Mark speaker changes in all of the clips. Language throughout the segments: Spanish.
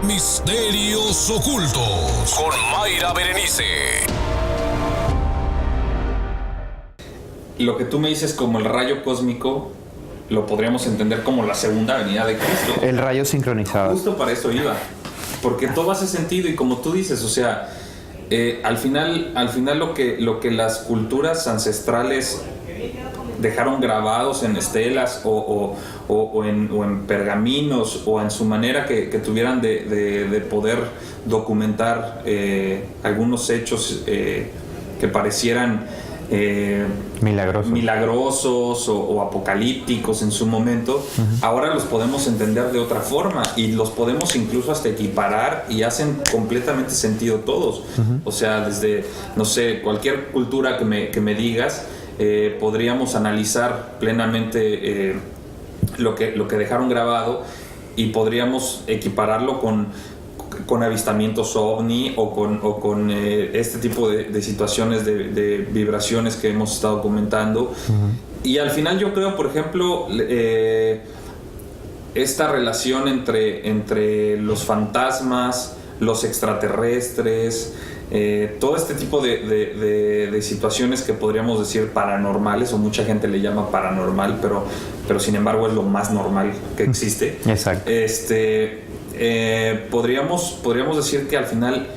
Speaker 1: Misterios ocultos con Mayra Berenice.
Speaker 2: Lo que tú me dices como el rayo cósmico, lo podríamos entender como la segunda venida de Cristo.
Speaker 3: El rayo sincronizado.
Speaker 2: Justo para eso iba. Porque todo hace sentido y como tú dices, o sea, al final lo que las culturas ancestrales dejaron grabados en estelas o en pergaminos o en su manera que tuvieran de poder documentar algunos hechos que parecieran milagrosos o apocalípticos en su momento. Ahora los podemos entender de otra forma y los podemos incluso hasta equiparar y hacen completamente sentido todos. O sea, desde, no sé, cualquier cultura que me digas, podríamos analizar plenamente lo que dejaron grabado y podríamos equipararlo con avistamientos ovni o con este tipo de situaciones de vibraciones que hemos estado comentando. Y al final yo creo, por ejemplo, esta relación entre los fantasmas, los extraterrestres, todo este tipo de situaciones que podríamos decir paranormales, o mucha gente le llama paranormal, pero sin embargo es lo más normal que existe.
Speaker 3: Exacto.
Speaker 2: Podríamos decir que al final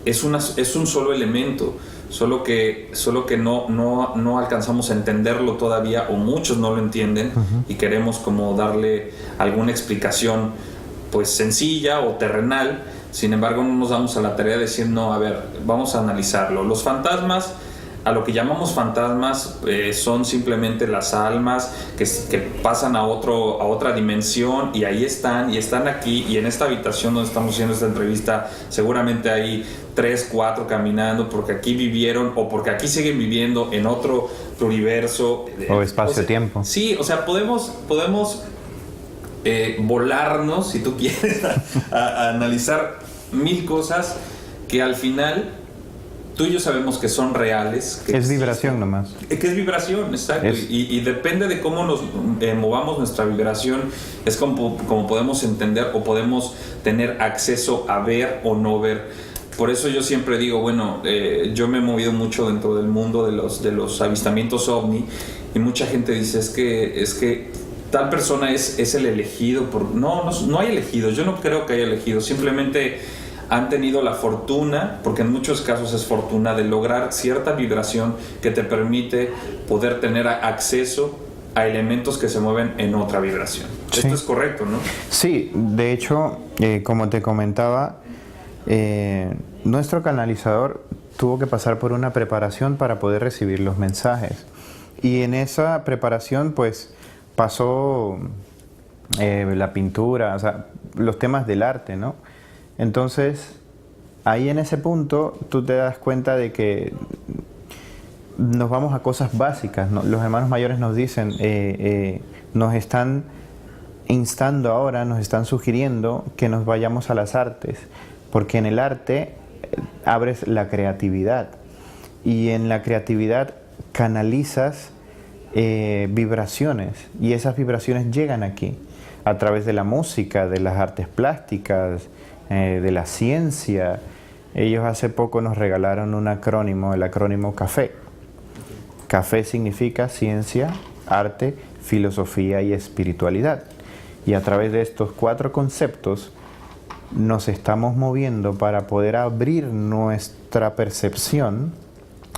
Speaker 2: es un solo elemento, solo que no alcanzamos a entenderlo todavía, o muchos no lo entienden, y queremos como darle alguna explicación pues sencilla o terrenal. Sin embargo, no nos damos a la tarea de decir, no, a ver, vamos a analizarlo. Los fantasmas, a lo que llamamos fantasmas, son simplemente las almas que pasan a otra dimensión, y ahí están aquí, y en esta habitación donde estamos haciendo esta entrevista seguramente hay 3, 4 caminando porque aquí vivieron o porque aquí siguen viviendo en otro universo
Speaker 3: o espacio-tiempo.
Speaker 2: Sí, o sea, podemos volarnos, si tú quieres, a analizar mil cosas que al final tú y yo sabemos que son reales. Que
Speaker 3: es vibración nomás.
Speaker 2: Que es vibración, exacto. Y depende de cómo nos movamos nuestra vibración, es como podemos entender o podemos tener acceso a ver o no ver. Por eso yo siempre digo, bueno, yo me he movido mucho dentro del mundo de los avistamientos ovni, y mucha gente dice, es que tal persona es el elegido. No hay elegidos, yo no creo que haya elegidos, simplemente han tenido la fortuna, porque en muchos casos es fortuna, de lograr cierta vibración que te permite poder tener acceso a elementos que se mueven en otra vibración. Sí. Esto es correcto, ¿no?
Speaker 3: Sí, de hecho, como te comentaba, nuestro canalizador tuvo que pasar por una preparación para poder recibir los mensajes, y en esa preparación pues pasó la pintura, o sea, los temas del arte, ¿no? Entonces, ahí en ese punto tú te das cuenta de que nos vamos a cosas básicas, ¿no? Los hermanos mayores nos dicen, nos están instando ahora, nos están sugiriendo que nos vayamos a las artes, porque en el arte abres la creatividad, y en la creatividad canalizas vibraciones, y esas vibraciones llegan aquí a través de la música, de las artes plásticas, de la ciencia. Ellos hace poco nos regalaron un acrónimo, el acrónimo CAFE. CAFE significa ciencia, arte, filosofía y espiritualidad, y a través de estos 4 conceptos nos estamos moviendo para poder abrir nuestra percepción,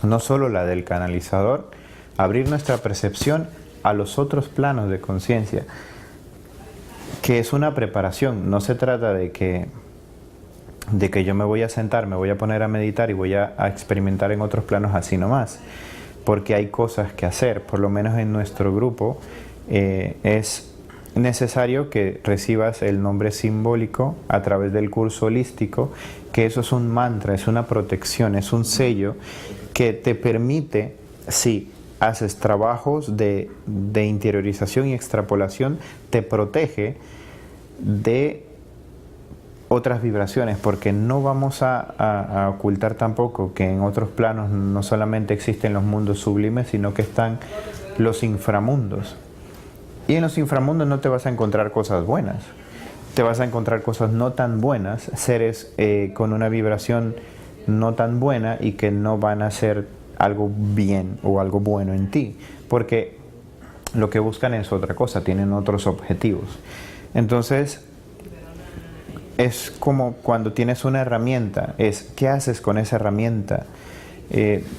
Speaker 3: no solo la del canalizador, abrir nuestra percepción a los otros planos de conciencia, que es una preparación. No se trata de que yo me voy a sentar, me voy a poner a meditar y voy a experimentar en otros planos así nomás, porque hay cosas que hacer. Por lo menos en nuestro grupo es necesario que recibas el nombre simbólico a través del curso holístico, que eso es un mantra, es una protección, es un sello que te permite, sí, haces trabajos de interiorización y extrapolación, te protege de otras vibraciones, porque no vamos a ocultar tampoco que en otros planos no solamente existen los mundos sublimes, sino que están los inframundos. Y en los inframundos no te vas a encontrar cosas buenas, te vas a encontrar cosas no tan buenas, seres con una vibración no tan buena y que no van a hacer algo bien o algo bueno en ti, porque lo que buscan es otra cosa, tienen otros objetivos. Entonces, es como cuando tienes una herramienta, es ¿qué haces con esa herramienta?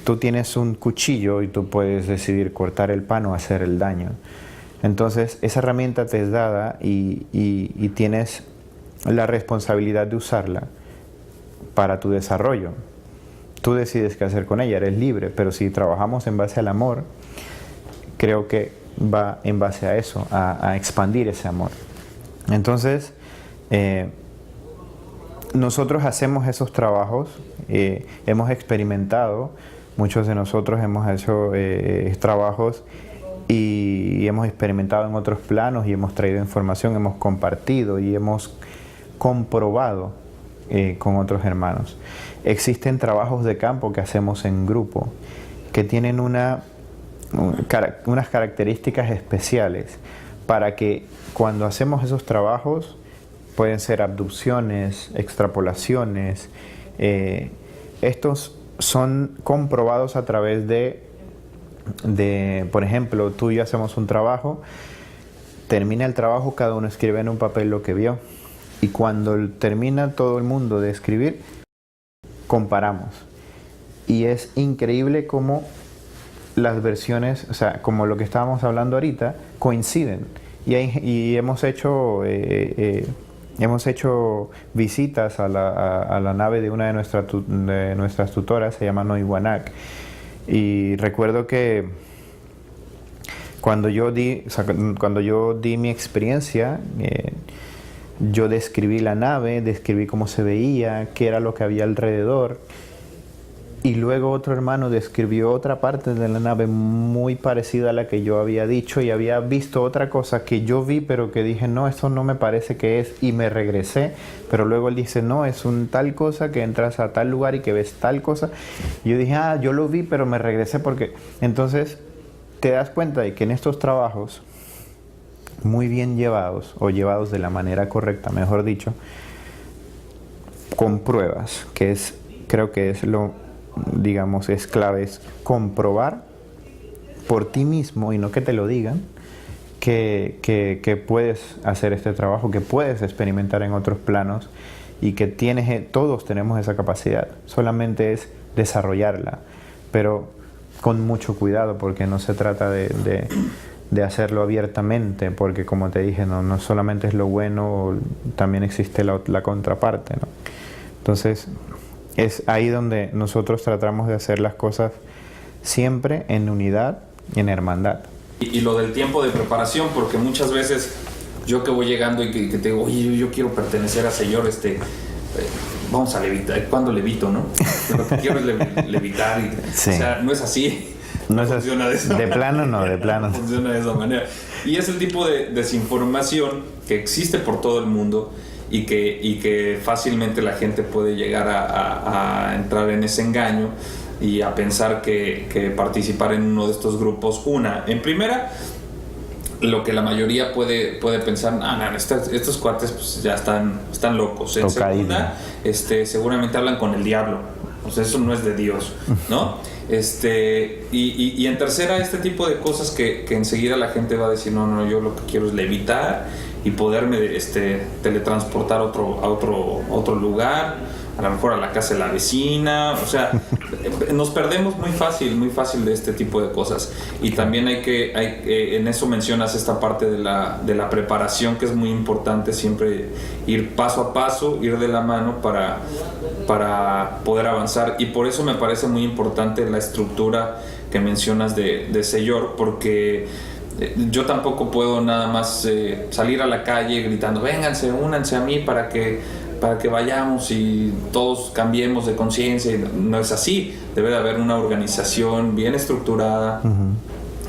Speaker 3: Tú tienes un cuchillo y tú puedes decidir cortar el pan o hacer el daño. Entonces, esa herramienta te es dada y tienes la responsabilidad de usarla para tu desarrollo. Tú decides qué hacer con ella, eres libre, pero si trabajamos en base al amor, creo que va en base a eso, a expandir ese amor. Entonces, nosotros hacemos esos trabajos, hemos experimentado, muchos de nosotros hemos hecho trabajos y hemos experimentado en otros planos y hemos traído información, hemos compartido y hemos comprobado con otros hermanos. Existen trabajos de campo que hacemos en grupo que tienen unas características especiales para que cuando hacemos esos trabajos, pueden ser abducciones, extrapolaciones, estos son comprobados a través de, por ejemplo, tú y yo hacemos un trabajo, termina el trabajo, cada uno escribe en un papel lo que vio, y cuando termina todo el mundo de escribir, comparamos. Y es increíble cómo las versiones, o sea, como lo que estábamos hablando ahorita, coinciden. Y hemos hecho visitas a la nave de una de nuestras tutoras, se llama Noiwanak. Y recuerdo que cuando yo di mi experiencia, yo describí la nave, describí cómo se veía, qué era lo que había alrededor. Y luego otro hermano describió otra parte de la nave muy parecida a la que yo había dicho y había visto otra cosa que yo vi, pero que dije, no, esto no me parece que es, y me regresé. Pero luego él dice, no, es un tal cosa que entras a tal lugar y que ves tal cosa. Y yo dije, yo lo vi, pero me regresé porque... Entonces te das cuenta de que en estos trabajos, muy bien llevados, o llevados de la manera correcta, mejor dicho, con pruebas, creo que es es clave, es comprobar por ti mismo y no que te lo digan que puedes hacer este trabajo, que puedes experimentar en otros planos y que todos tenemos esa capacidad, solamente es desarrollarla, pero con mucho cuidado, porque no se trata de hacerlo abiertamente, porque como te dije, no solamente es lo bueno, también existe la contraparte, ¿no? Entonces es ahí donde nosotros tratamos de hacer las cosas siempre en unidad y en hermandad.
Speaker 2: Y lo del tiempo de preparación, porque muchas veces yo que voy llegando y que te digo, oye, yo quiero pertenecer a Señor, vamos a levitar, ¿cuándo levito, no? Lo que quiero es levitar,
Speaker 3: sí.
Speaker 2: O sea, no es así. No funciona de esa manera.
Speaker 3: De plano no, de plano.
Speaker 2: No funciona de esa manera. Y es el tipo de desinformación que existe por todo el mundo y que fácilmente la gente puede llegar a entrar en ese engaño y a pensar que participar en uno de estos grupos, en primera, lo que la mayoría puede pensar, estos cuates pues, ya están locos. En segunda, seguramente hablan con el diablo. O sea, eso no es de Dios, ¿no? Y en tercera, este tipo de cosas que enseguida la gente va a decir, no, yo lo que quiero es levitar y poderme teletransportar a otro lugar, a lo mejor a la casa de la vecina. O sea, nos perdemos muy fácil de este tipo de cosas. Y también en eso mencionas esta parte de la preparación, que es muy importante, siempre ir paso a paso, ir de la mano para poder avanzar. Y por eso me parece muy importante la estructura que mencionas de Señor, porque yo tampoco puedo nada más salir a la calle gritando, vénganse, únanse a mí para que vayamos y todos cambiemos de conciencia. No es así. Debe de haber una organización bien estructurada,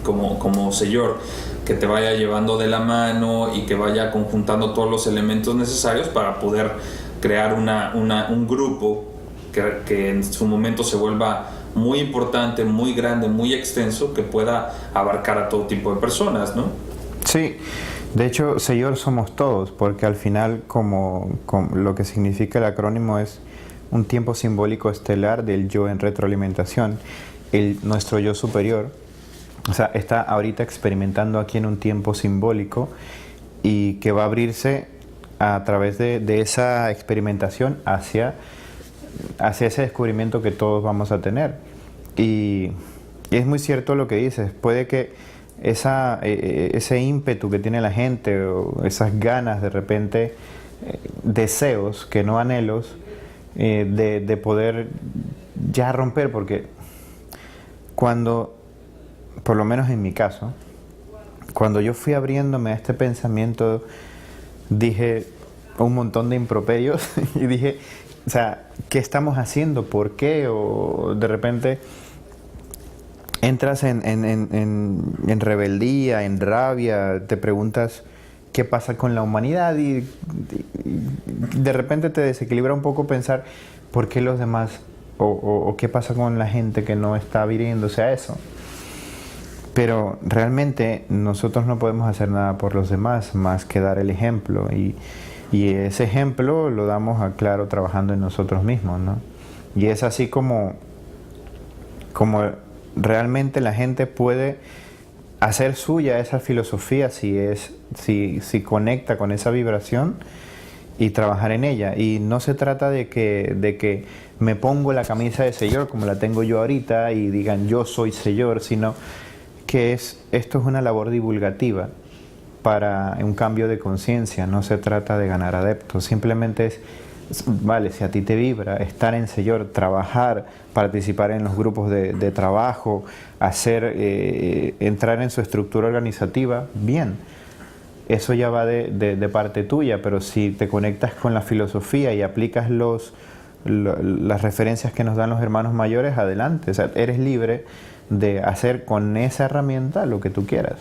Speaker 2: como Señor, que te vaya llevando de la mano y que vaya conjuntando todos los elementos necesarios para poder crear un grupo que en su momento se vuelva muy importante, muy grande, muy extenso, que pueda abarcar a todo tipo de personas, ¿no?
Speaker 3: Sí, De hecho, Señor somos todos, porque al final, como lo que significa el acrónimo es un tiempo simbólico estelar del yo en retroalimentación, nuestro yo superior, o sea, está ahorita experimentando aquí en un tiempo simbólico y que va a abrirse a través de esa experimentación hacia ese descubrimiento que todos vamos a tener. Y es muy cierto lo que dices, puede que ese ímpetu que tiene la gente o esas ganas de repente, deseos que no anhelos, de poder ya romper, porque cuando, por lo menos en mi caso, cuando yo fui abriéndome a este pensamiento, dije un montón de improperios y dije, o sea, ¿qué estamos haciendo? ¿Por qué? O de repente entras en rebeldía, en rabia, te preguntas qué pasa con la humanidad y de repente te desequilibra un poco pensar por qué los demás o qué pasa con la gente que no está adhiriéndose a eso. Pero realmente nosotros no podemos hacer nada por los demás más que dar el ejemplo y ese ejemplo lo damos a claro trabajando en nosotros mismos, ¿no? Y es así como realmente la gente puede hacer suya esa filosofía si conecta con esa vibración y trabajar en ella. Y no se trata de que me pongo la camisa de Señor como la tengo yo ahorita y digan yo soy Señor, sino que esto es una labor divulgativa para un cambio de conciencia. No se trata de ganar adeptos, simplemente vale, si a ti te vibra estar en Señor, trabajar, participar en los grupos de trabajo, entrar en su estructura organizativa, bien, eso ya va de parte tuya, pero si te conectas con la filosofía y aplicas las referencias que nos dan los hermanos mayores, adelante, o sea, eres libre de hacer con esa herramienta lo que tú quieras.